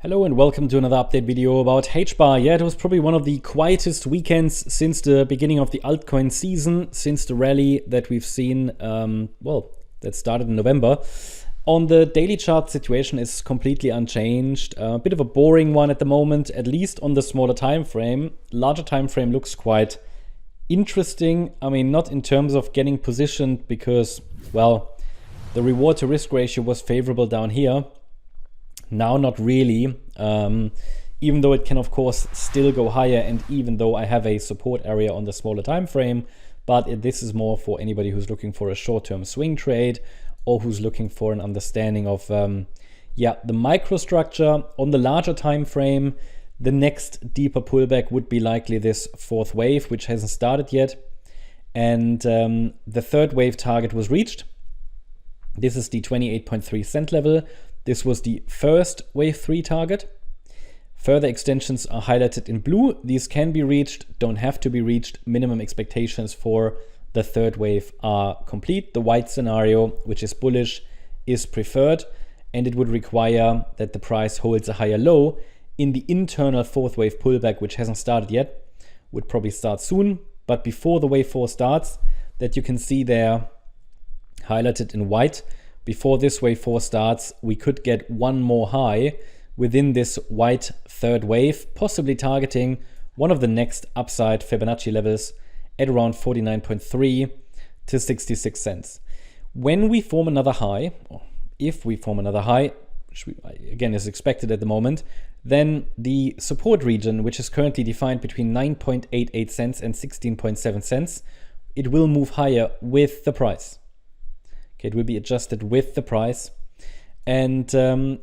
Hello and welcome to another update video about HBAR. Yeah, it was probably one of the quietest weekends since the beginning of the altcoin season, since the rally that we've seen, that started in November. On the daily chart, situation is completely unchanged. A bit of a boring one at the moment, at least on the smaller time frame. Larger time frame looks quite interesting. I mean, not in terms of getting positioned because, well, the reward to risk ratio was favorable down here. Now, not really, even though it can, of course, still go higher, and even though I have a support area on the smaller time frame, but this is more for anybody who's looking for a short-term swing trade or who's looking for an understanding of, the microstructure. On the larger time frame, the next deeper pullback would be likely this fourth wave, which hasn't started yet, and the third wave target was reached. This is the 28.3 cent level. This was the first wave 3 target. Further extensions are highlighted in blue. These can be reached, don't have to be reached. Minimum expectations for the third wave are complete. The white scenario, which is bullish, is preferred, and it would require that the price holds a higher low in the internal fourth wave pullback, which hasn't started yet. Would probably start soon, but before the wave 4 starts, that you can see there highlighted in white. Before this wave 4 starts, we could get one more high within this white third wave, possibly targeting one of the next upside Fibonacci levels at around 49.3 to 66 cents. When we form another high, or if we form another high, which again is expected at the moment, then the support region, which is currently defined between 9.88 cents and 16.7 cents, it will move higher with the price. It will be adjusted with the price, and it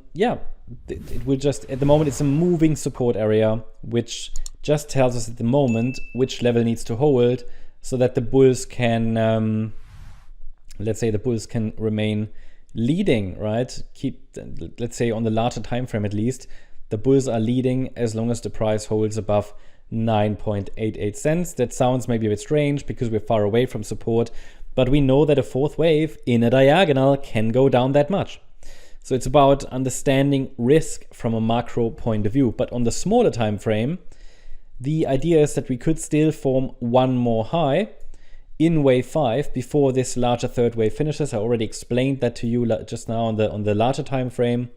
will just, at the moment, it's a moving support area, which just tells us at the moment which level needs to hold so that the bulls can, let's say the bulls can remain leading, right? Let's say on the larger time frame at least, the bulls are leading as long as the price holds above 9.88 cents. That sounds maybe a bit strange because we're far away from support, but we know that a fourth wave in a diagonal can go down that much. So it's about understanding risk from a macro point of view. But on the smaller time frame, the idea is that we could still form one more high in wave 5 before this larger third wave finishes. I already explained that to you just now on the larger time frame.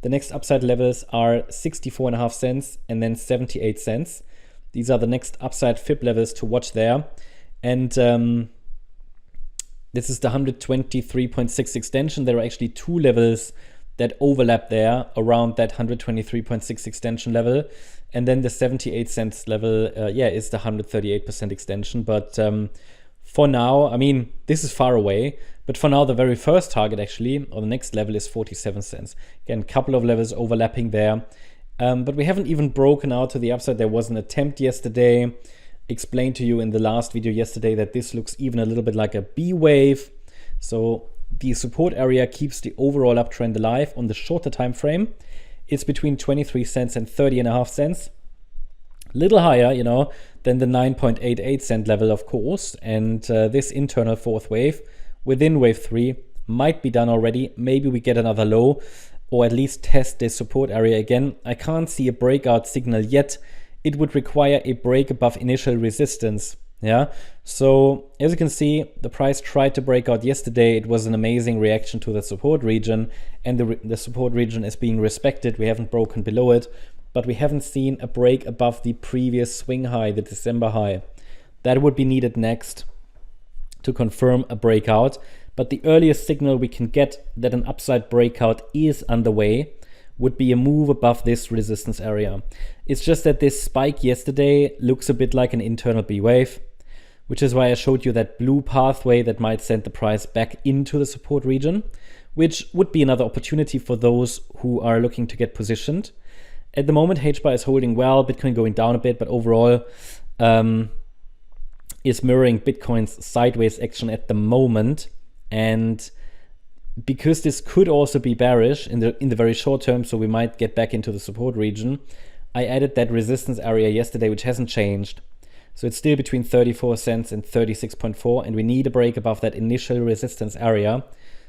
The next upside levels are 64.5 cents and then 78 cents. These are the next upside Fib levels to watch there. And this is the 123.6 extension. There are actually two levels that overlap there around that 123.6 extension level. And then the 78 cents level, is the 138% extension. But for now, I mean, this is far away. But for now, the very first target actually, or the next level, is 47 cents. Again, a couple of levels overlapping there. But we haven't even broken out to the upside. There was an attempt yesterday. Explained to you in the last video yesterday that this looks even a little bit like a B wave. So the support area keeps the overall uptrend alive on the shorter time frame. It's between 23 cents and 30.5 cents. Little higher, than the 9.88 cent level, of course. And this internal fourth wave within wave 3 might be done already. Maybe we get another low or at least test this support area again. I can't see a breakout signal yet. It would require a break above initial resistance. Yeah. So as you can see, the price tried to break out yesterday. It was an amazing reaction to the support region, and the support region is being respected. We haven't broken below it, but we haven't seen a break above the previous swing high, the December high. That would be needed next to confirm a breakout. But the earliest signal we can get that an upside breakout is underway would be a move above this resistance area. It's just that this spike yesterday looks a bit like an internal B wave, which is why I showed you that blue pathway that might send the price back into the support region, which would be another opportunity for those who are looking to get positioned. At the moment, HBAR is holding well, Bitcoin going down a bit, but overall is mirroring Bitcoin's sideways action at the moment. And because this could also be bearish in the very short term, so we might get back into the support region, I added that resistance area yesterday, which hasn't changed. So it's still between 34 cents and 36.4, and we need a break above that initial resistance area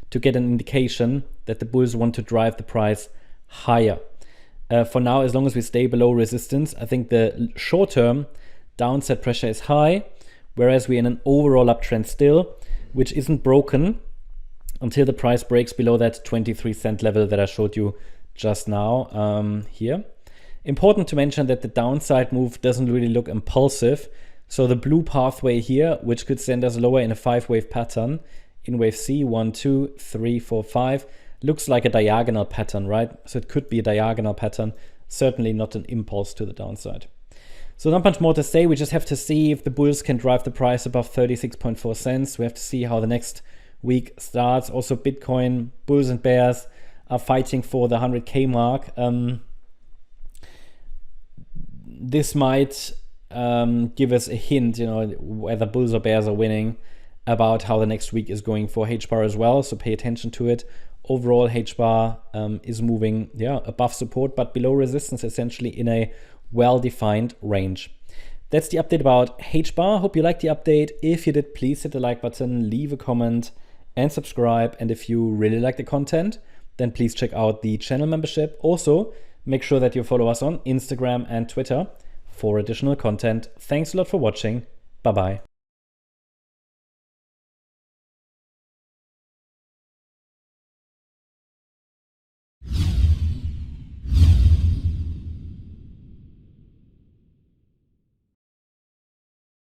to get an indication that the bulls want to drive the price higher. For now, as long as we stay below resistance, I think the short-term downside pressure is high, whereas we're in an overall uptrend still, which isn't broken until the price breaks below that 23-cent level that I showed you just now here. Important to mention that the downside move doesn't really look impulsive. So the blue pathway here, which could send us lower in a 5-wave pattern, in wave C, 1, 2, 3, 4, 5, looks like a diagonal pattern, right? So it could be a diagonal pattern, certainly not an impulse to the downside. So not much more to say. We just have to see if the bulls can drive the price above 36.4 cents. We have to see how the next week starts. Also, Bitcoin, bulls and bears are fighting for the 100K mark. This might give us a hint, whether bulls or bears are winning, about how the next week is going for HBAR as well. So pay attention to it. Overall, HBAR is moving above support, but below resistance, essentially in a well-defined range. That's the update about HBAR. Hope you liked the update. If you did, please hit the like button, leave a comment, and subscribe. And if you really like the content, then please check out the channel membership. Also, make sure that you follow us on Instagram and Twitter for additional content. Thanks a lot for watching. Bye-bye.